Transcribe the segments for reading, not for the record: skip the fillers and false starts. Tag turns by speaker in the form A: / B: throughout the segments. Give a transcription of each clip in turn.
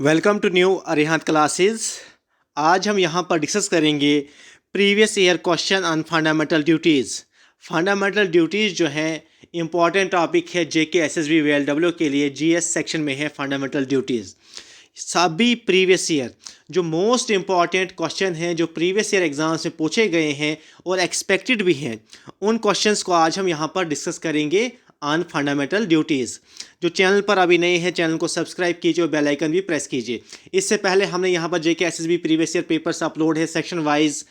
A: Welcome to New Arihant Classes. आज हम यहाँ पर डिस्कस करेंगे previous year question on fundamental duties. Fundamental duties जो है इम्पॉर्टेंट टॉपिक है जेके एसएसबी वीएलडब्ल्यू के लिए। जीएस सेक्शन में है फंडामेंटल ड्यूटीज़। सभी प्रीवियस ईयर जो मोस्ट इम्पॉर्टेंट क्वेश्चन हैं जो प्रीवियस ईयर एग्जाम्स में पूछे गए हैं और एक्सपेक्टेड भी हैं, उन क्वेश्चंस को आज हम यहाँ पर डिस्कस करेंगे ऑन फंडामेंटल ड्यूटीज़। जो चैनल पर अभी नए हैं चैनल को सब्सक्राइब कीजिए और बेल आइकन भी प्रेस कीजिए। इससे पहले हमने यहाँ पर जेके SSB previous year papers upload है, सेक्शन वाइज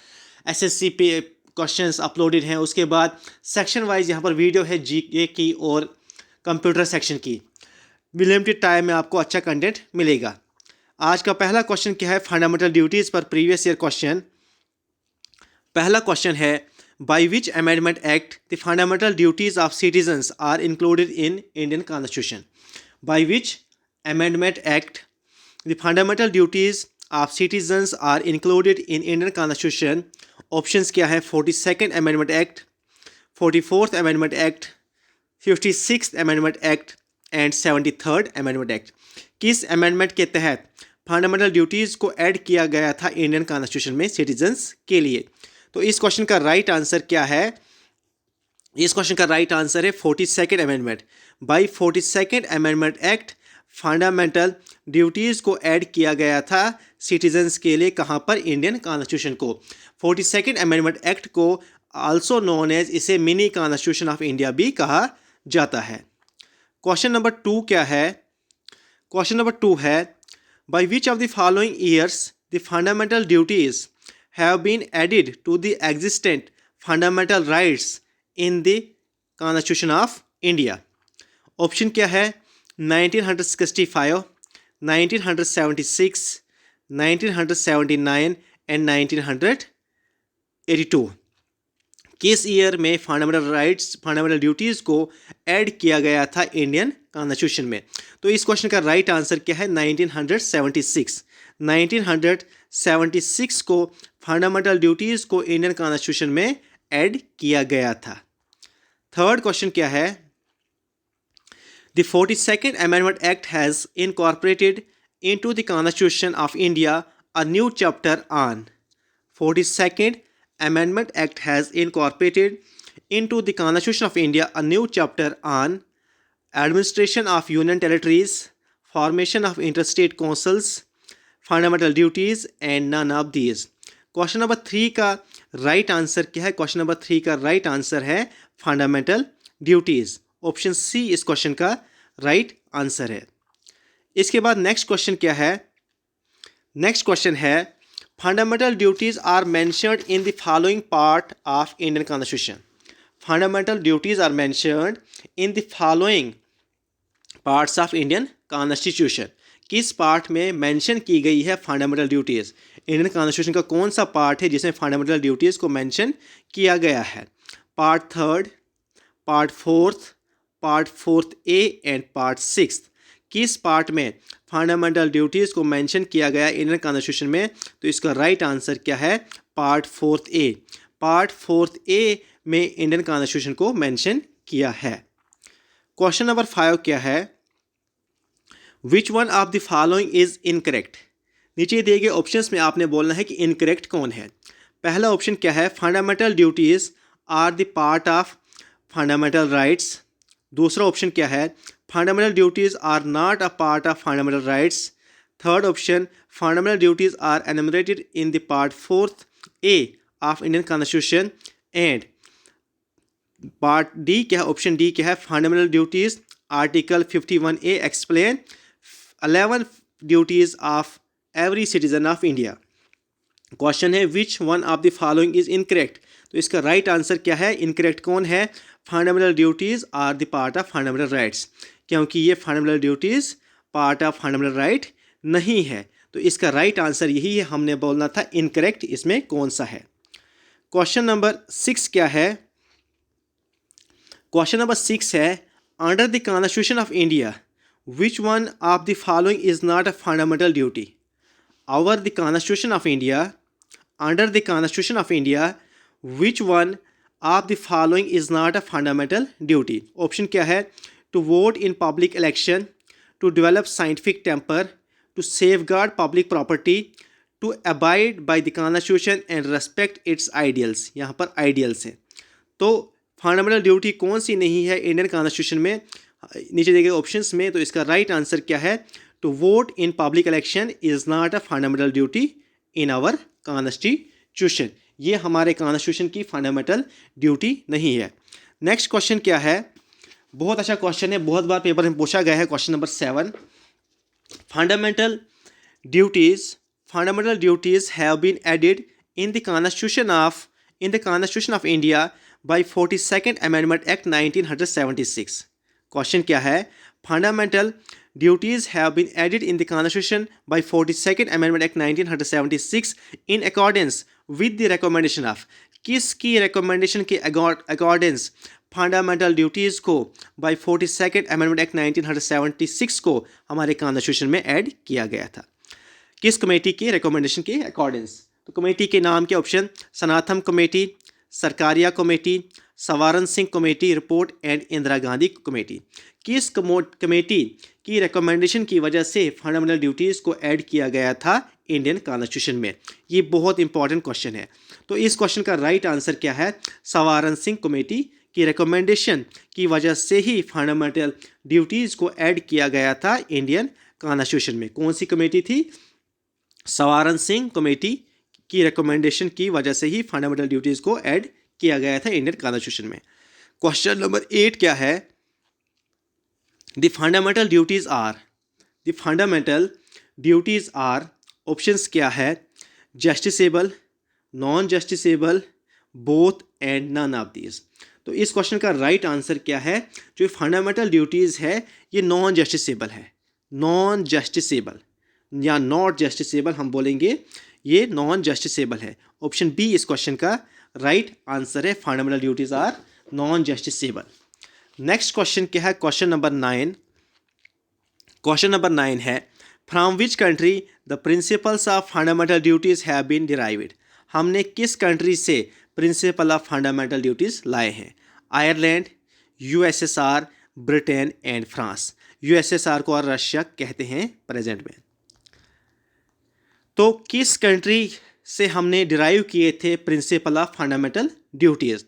A: एसएससी पे क्वेश्चंस अपलोडेड हैं। उसके बाद सेक्शन वाइज यहाँ पर वीडियो है जीके की और कंप्यूटर सेक्शन की। लिमिटेड टाइम में आपको अच्छा कंटेंट मिलेगा। आज का पहला क्वेश्चन क्या है फंडामेंटल ड्यूटीज़ पर प्रीवियस ईयर क्वेश्चन। पहला क्वेश्चन है by which amendment act the fundamental duties of citizens are included in Indian constitution. By which amendment act the fundamental duties of citizens are included in Indian constitution. Options क्या है 42nd amendment act, 44th amendment act, 56th amendment act and 73rd amendment act. किस amendment के तहत fundamental duties को add किया गया था Indian constitution में सिटीजन्स के लिए? तो इस क्वेश्चन का राइट आंसर क्या है? इस क्वेश्चन का राइट आंसर है 42nd amendment. By 42nd amendment act fundamental duties को ऐड किया गया था सिटीजन्स के लिए। कहाँ पर? इंडियन कॉन्स्टिट्यूशन को। 42nd अमेंडमेंट एक्ट को आल्सो नोन एज, इसे मिनी कॉन्स्टिट्यूशन ऑफ इंडिया भी कहा जाता है। क्वेश्चन नंबर 2 क्या है? क्वेश्चन नंबर 2 है by which of the following years the fundamental duties have been added to the existent fundamental rights in the Constitution of India? Option क्या है 1965, 1976, 1979 and 1982। किस ईयर में फंडामेंटल ड्यूटीज़ को add किया गया था इंडियन कॉन्स्टिट्यूशन में? तो इस क्वेश्चन का राइट आंसर क्या है 1976। 1976 को फंडामेंटल ड्यूटीज़ को इंडियन कॉन्स्टिट्यूशन में ऐड किया गया था। थर्ड क्वेश्चन क्या है? The 42nd amendment act has incorporated into the constitution of India a new chapter on. 42nd Amendment Act has incorporated into the Constitution of India a new chapter on administration of union territories, formation of interstate councils, fundamental duties and none of these। Question number 3 का right answer क्या है? Question number 3 का right answer है fundamental duties. Option C इस question का right answer है। इसके बाद नेक्स्ट क्वेश्चन क्या है? नेक्स्ट क्वेश्चन है fundamental duties are mentioned in the following part of Indian constitution. Fundamental duties are mentioned in the following parts of Indian constitution. किस part में मेंशन की गई है फंडामेंटल ड्यूटीज़? इंडियन कॉन्स्टिट्यूशन का कौन सा पार्ट है जिसमें फंडामेंटल ड्यूटीज़ को मेंशन किया गया है? Part 3, part 4, part 4A and part 6। किस पार्ट में फंडामेंटल ड्यूटीज़ को मेंशन किया गया इंडियन कॉन्स्टिट्यूशन में? तो इसका राइट आंसर क्या है? Part 4A। पार्ट 4A में इंडियन कॉन्स्टिट्यूशन को मेंशन किया है। क्वेश्चन नंबर 5 क्या है? Which one of the following is incorrect. नीचे दिए गए ऑप्शंस में आपने बोलना है कि इनकरेक्ट कौन है। पहला ऑप्शन क्या है? Fundamental duties are the part of fundamental rights. दूसरा ऑप्शन क्या है? Fundamental duties are not a part of fundamental rights. Third option fundamental duties are enumerated in the part 4A of Indian constitution. And part D क्या है? Option D क्या है? Fundamental duties article 51A explain 11 duties of every citizen of India. Question है which one of the following is incorrect. तो इसका right answer क्या है? Incorrect कौन है? Fundamental duties are the part of fundamental rights, क्योंकि ये fundamental duties part of fundamental right नहीं है। तो इसका राइट आंसर यही है, हमने बोलना था इनकरेक्ट इसमें कौन सा है। क्वेश्चन नंबर 6 क्या है? क्वेश्चन नंबर 6 है under the constitution of India which one of the following is not a fundamental duty. Over the constitution of India, under the constitution of India which one of the following is not a fundamental duty. Option क्या है? To vote in public election, to develop scientific temper, to safeguard public property, to abide by the constitution and respect its ideals. यहाँ पर ideals हैं, तो fundamental duty कौन सी नहीं है Indian constitution में, नीचे दिए गए ऑप्शंस में। तो इसका राइट आंसर क्या है? To vote in public election is not a fundamental duty in our constitution. ये हमारे कॉन्स्टिट्यूशन की फंडामेंटल ड्यूटी नहीं है। नेक्स्ट क्वेश्चन क्या है? बहुत अच्छा क्वेश्चन है, बहुत बार पेपर में पूछा गया है। Question number 7, fundamental duties have been added in the constitution of India by 42nd Amendment Act 1976। Question क्या है? Fundamental duties have been added in the constitution by 42nd Amendment Act 1976 in accordance with the recommendation of. किसकी recommendation के accordance fundamental duties को by 42nd Amendment Act 1976 को हमारे constitution में add किया गया था? किस कमेटी की रिकमेंडेशन के अकॉर्डेंस? तो कमेटी के नाम के option: Sanatan committee, Sarkaria committee, Swaran Singh committee report and Indira Gandhi committee. किस कमेटी की रिकमेंडेशन की वजह से फंडामेंटल ड्यूटीज़ को ऐड किया गया था इंडियन कॉन्स्टिट्यूशन में? ये बहुत इंपॉर्टेंट क्वेश्चन है। तो इस क्वेश्चन का राइट आंसर क्या है? सवारण सिंह कमेटी की रिकमेंडेशन की वजह से ही फंडामेंटल ड्यूटीज़ को ऐड किया गया था इंडियन कॉन्स्टिट्यूशन में। कौन सी कमेटी थी? सवारण सिंह कमेटी की रिकमेंडेशन की वजह से ही फंडामेंटल ड्यूटीज़ को ऐड किया गया था इंडियन कॉन्स्टिट्यूशन में। क्वेश्चन नंबर 8 क्या है? The fundamental duties are options क्या है? Justiciable, non justiciable, both and none of these. तो इस क्वेश्चन का राइट आंसर क्या है? जो फंडामेंटल ड्यूटीज़ है ये नॉन जस्टिसेबल है। नॉन जस्टिसेबल या नॉट जस्टिसेबल हम बोलेंगे, ये नॉन जस्टिसेबल है। ऑप्शन बी इस क्वेश्चन का राइट आंसर है। Fundamental duties are non justiciable. Next question क्या है? Question number 9। क्वेश्चन नंबर 9 है, from which country the principles of fundamental duties have been derived. हमने किस कंट्री से प्रिंसिपल ऑफ फंडामेंटल ड्यूटीज लाए हैं? Ireland, USSR, Britain and France. USSR को और रशिया कहते हैं प्रेजेंट में। तो किस कंट्री से हमने डिराइव किए थे principle of fundamental duties?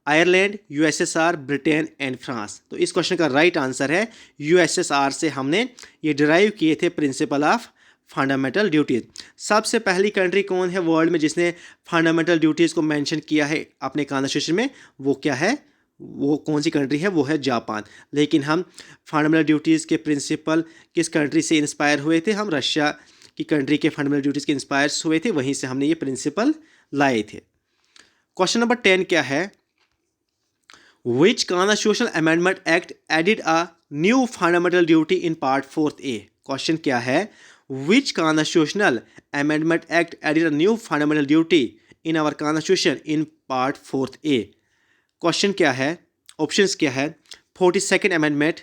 A: Ireland, USSR, Britain and France. तो इस क्वेश्चन का राइट आंसर है यूएसएसआर से हमने ये डिराइव किए थे प्रिंसिपल ऑफ फंडामेंटल ड्यूटीज़। सबसे पहली कंट्री कौन है वर्ल्ड में जिसने फंडामेंटल ड्यूटीज़ को मेंशन किया है अपने कॉन्स्टिट्यूशन में? वो क्या है? वो कौन सी कंट्री है? वो है जापान। लेकिन हम फंडामेंटल ड्यूटीज़ के प्रिंसिपल किस कंट्री से इंस्पायर हुए थे? हम रशिया की कंट्री के फंडामेंटल ड्यूटीज़ के इंस्पायर्स हुए थे, वहीं से हमने ये प्रिंसिपल लाए थे। क्वेश्चन नंबर 10 क्या है? Which constitutional amendment act added a new fundamental duty in part 4th A. Question क्या है? Which constitutional amendment act added a new fundamental duty in our constitution in part 4th A. Question क्या है? Options क्या है? 42nd amendment,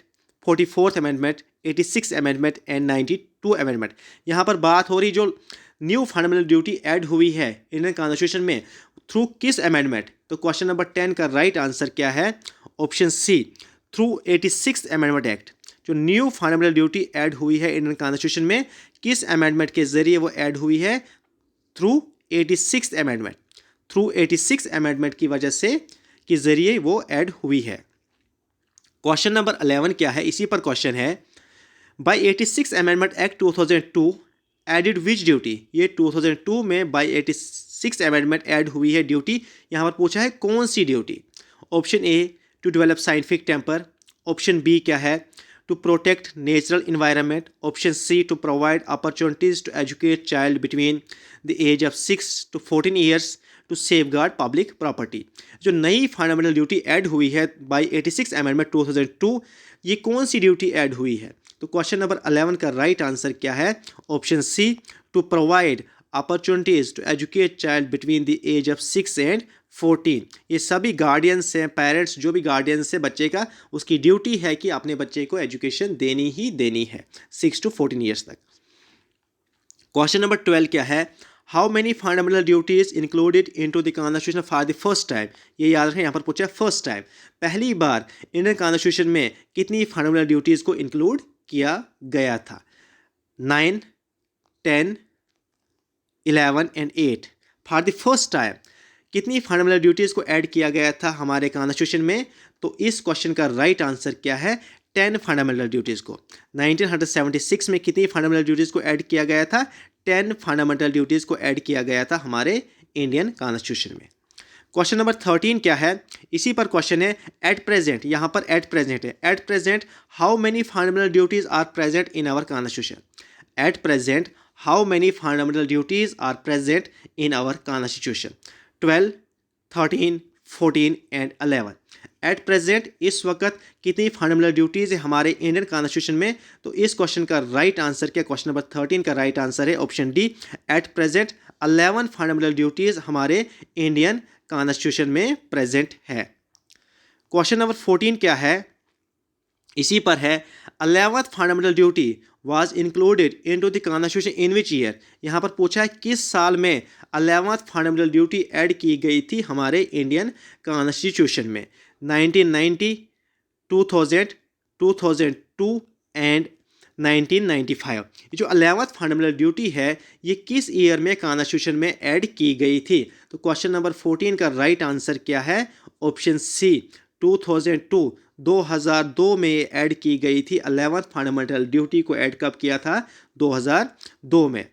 A: 44th amendment, 86th amendment and 92 amendment. यहाँ पर बात हो रही जो न्यू फंडामेंटल ड्यूटी ऐड हुई है इंडियन कॉन्स्टिट्यूशन में थ्रू किस अमेंडमेंट? तो क्वेश्चन नंबर 10 का राइट आंसर क्या है? Option C, through 86th amendment act. जो न्यू फंडामेंटल ड्यूटी ऐड हुई है इंडियन कॉन्स्टिट्यूशन में, किस अमेंडमेंट के जरिए वो ऐड हुई है? Through 86th amendment. Through 86th amendment की वजह से के जरिए वो ऐड हुई है। क्वेश्चन नंबर 11 क्या है? इसी पर क्वेश्चन है, bye 86 amendment act 2002 added which duty. ये 2002 में बाय 86 अमेंडमेंट ऐड हुई है ड्यूटी। यहाँ पर पूछा है कौन सी duty? Option A, to develop scientific temper. Option B क्या है? To protect natural environment. Option C, to provide opportunities to educate child between the age of 6 to 14 years to safeguard public property. जो नई fundamental duty add हुई है bye 86 amendment 2002, ये कौन सी duty add हुई है? तो क्वेश्चन नंबर 11 का राइट आंसर क्या है? Option C, to provide opportunities to educate child between the age of 6 and 14। ये सभी गार्डियंस हैं, पेरेंट्स जो भी गार्डियंस है बच्चे का, उसकी ड्यूटी है कि अपने बच्चे को एजुकेशन देनी ही देनी है 6 to 14 ईयर्स तक। क्वेश्चन नंबर 12 क्या है? How many fundamental duties included into the constitution for the first time. ये याद रखें, यहाँ पर पूछा है फर्स्ट टाइम, पहली बार इंडियन कॉन्स्टिट्यूशन में कितनी फंडामेंटल ड्यूटीज़ को इंक्लूड किया गया था? 9, 10, 11 and 8 for the first time कितनी फंडामेंटल ड्यूटीज़ को ऐड किया गया था हमारे कॉन्स्टिट्यूशन में? तो इस क्वेश्चन का राइट आंसर क्या है? 10 फंडामेंटल ड्यूटीज़ को 1976 में कितनी फंडामेंटल ड्यूटीज़ को ऐड किया गया था? 10 फंडामेंटल ड्यूटीज़ को ऐड किया गया था हमारे इंडियन कॉन्स्टिट्यूशन में। क्वेश्चन नंबर 13 क्या है? इसी पर क्वेश्चन है। एट प्रेजेंट, यहाँ पर एट प्रेजेंट है। At present how many fundamental duties are present in our constitution? At present how many fundamental duties are present in our constitution? 12, 13, 14 and 11। At present इस वक्त कितनी फंडामेंटल ड्यूटीज़ है हमारे Indian constitution में? तो इस question का राइट आंसर क्या? क्वेश्चन नंबर 13 का राइट आंसर है option D. At present 11 fundamental duties हमारे इंडियन कॉन्स्टिट्यूशन में प्रेजेंट है। क्वेश्चन नंबर 14 क्या है? इसी पर है। 11th fundamental duty was included into the constitution in which year? यहाँ पर पूछा है किस साल में 11th फंडामेंटल ड्यूटी ऐड की गई थी हमारे इंडियन कॉन्स्टिट्यूशन में? 1990, 2000, 2002 एंड 1995। ये जो 11th फंडामेंटल ड्यूटी है ये किस ईयर में कॉन्स्टिट्यूशन में ऐड की गई थी? तो क्वेश्चन नंबर 14 का राइट आंसर क्या है? ऑप्शन सी 2002, 2002 में ऐड की गई थी। 11th फंडामेंटल ड्यूटी को ऐड कब किया था? 2002 में।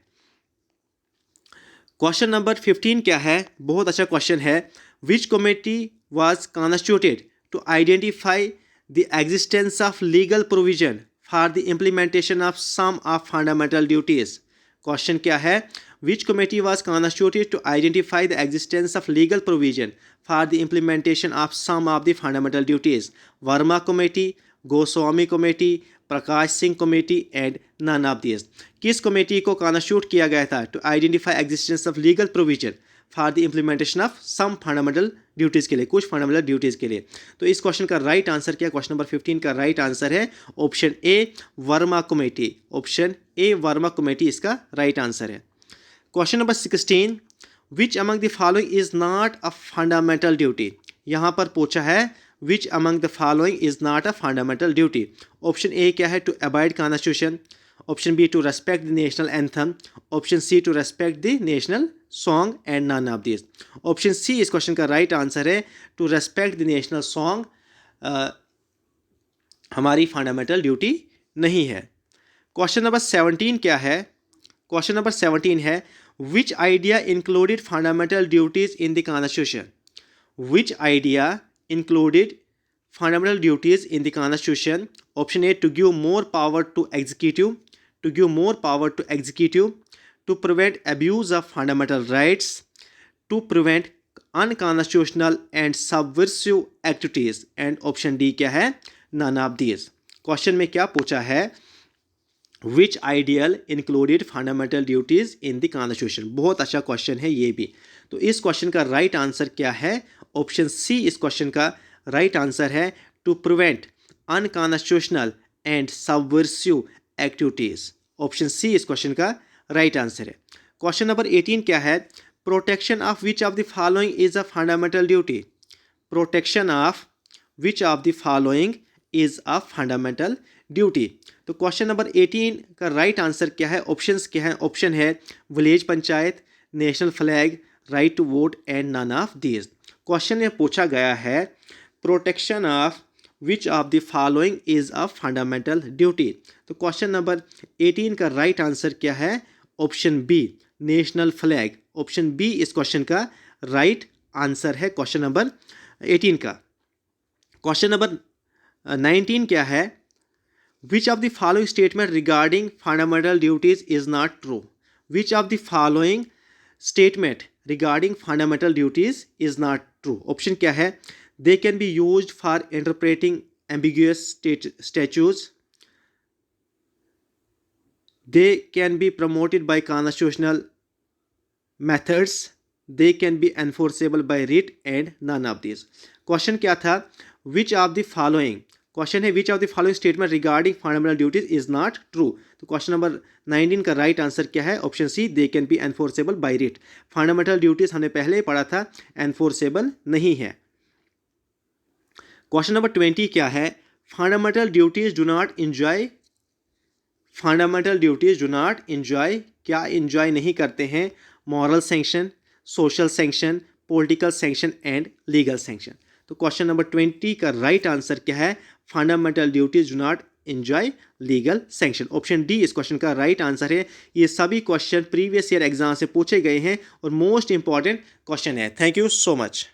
A: क्वेश्चन नंबर 15 क्या है? बहुत अच्छा क्वेश्चन है। Which committee was constituted to identify the existence of legal provision for the implementation of some of fundamental duties? Question क्या है? Which committee was constituted to identify the existence of legal provision for the implementation of some of the fundamental duties? Verma committee, Goswami committee, Prakash Singh committee and none of this. किस committee को constitute किया गया था to identify existence of legal provision for the implementation of some fundamental duties के लिए, कुछ fundamental duties के लिए? तो इस क्वेश्चन का राइट आंसर क्या? क्वेश्चन नंबर 15 का राइट आंसर है option A Verma committee. Option A Verma committee इसका राइट आंसर है। Question number 16 which among the following is not a fundamental duty? यहाँ पर पूछा है which among the following is not a fundamental duty? Option A क्या है? To abide constitution. Option B to respect the national anthem. Option C to respect the national song and none of this. Option C इस question का right answer है to respect the national song हमारी fundamental duty नहीं है। Question number 17 क्या है? Question number 17 है विच idea included fundamental duties in the constitution? Which idea included fundamental duties in the constitution? Option A to give more power to executive, to give more power to executive, to prevent abuse of fundamental rights, to prevent unconstitutional and subversive activities, and option D क्या है? none of these। Question में क्या पूछा है? Which ideal included fundamental duties in the constitution. बहुत अच्छा question है ये भी। तो इस क्वेश्चन का राइट आंसर क्या है? ऑप्शन सी इस क्वेश्चन का राइट आंसर है to prevent unconstitutional and subversive activities. Option C इस क्वेश्चन का राइट आंसर है। क्वेश्चन नंबर 18 क्या है? Protection of which of the following is a fundamental duty? Protection of which of the following is a fundamental duty? तो question number 18 का right answer क्या है? Options क्या है? ऑप्शन है village panchayat, national flag, right to vote and none of these. Question में पूछा गया है protection of which of the following is a fundamental duty. तो क्वेश्चन नंबर 18 का राइट आंसर क्या है? Option B national flag. Option B इस question का राइट आंसर है क्वेश्चन नंबर 18 का। क्वेश्चन नंबर 19 क्या है? Which of the following statement regarding fundamental duties is not true? Which of the following statement regarding fundamental duties is not true? Option क्या है? They can be used for interpreting ambiguous statutes, they can be promoted by constitutional methods, they can be enforceable by writ and none of these। Question क्या था? which of the following, question है which of the following statement regarding fundamental duties is not true। तो question number 19 का right answer क्या है? Option C they can be enforceable by writ। Fundamental duties हमने पहले ही पढ़ा था, एनफोर्सेबल नहीं है। क्वेश्चन नंबर 20 क्या है? Fundamental duties do not enjoy fundamental duties do not enjoy, क्या इंजॉय नहीं करते हैं? Moral sanction, social sanction, political sanction and legal sanction. तो क्वेश्चन नंबर 20 का राइट आंसर क्या है? Fundamental duties do not enjoy legal sanction. Option D इस question का राइट आंसर है। ये सभी क्वेश्चन प्रीवियस ईयर एग्जाम से पूछे गए हैं और मोस्ट इंपॉर्टेंट क्वेश्चन है। Thank you so much.